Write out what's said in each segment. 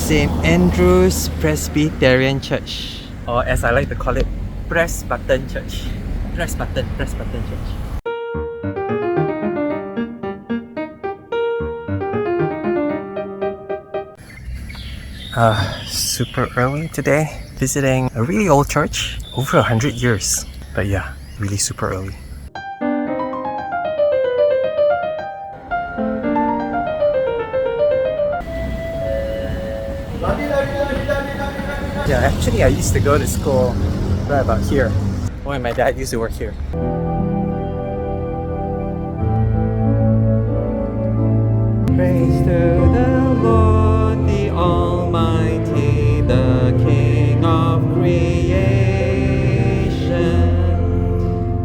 St Andrews Presbyterian Church, or as I like to call it, Press Button Church. Press Button Church. Super early today, visiting a really old church, over 100 years. But yeah, really super early. Yeah, actually I used to go to school right about here, when my dad used to work here. Praise to the Lord, the Almighty, the King of creation.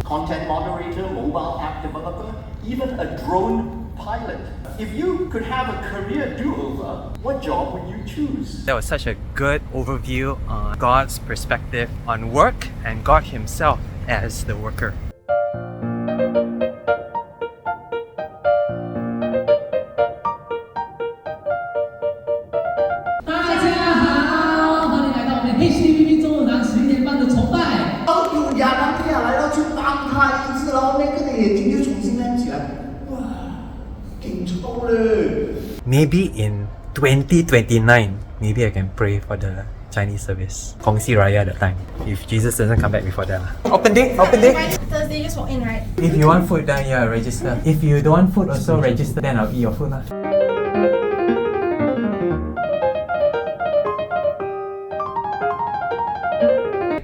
Content moderator, mobile app developer, even a drone pilot. If you could have a career do-over, what job would you choose? That was such a good overview on God's perspective on work and God Himself as the worker. Maybe in 2029, maybe I can pray for the Chinese service. Kongsi Raya that time. If Jesus doesn't come back before that. Open day? Thursday, just walk in, right? If you want food, then yeah, register. If you don't want food, also register, then I'll eat your food.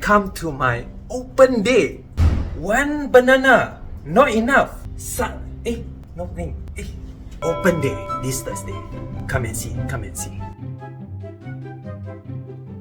Come to my open day. One banana, not enough. No thing. Open day this Thursday. Come and see.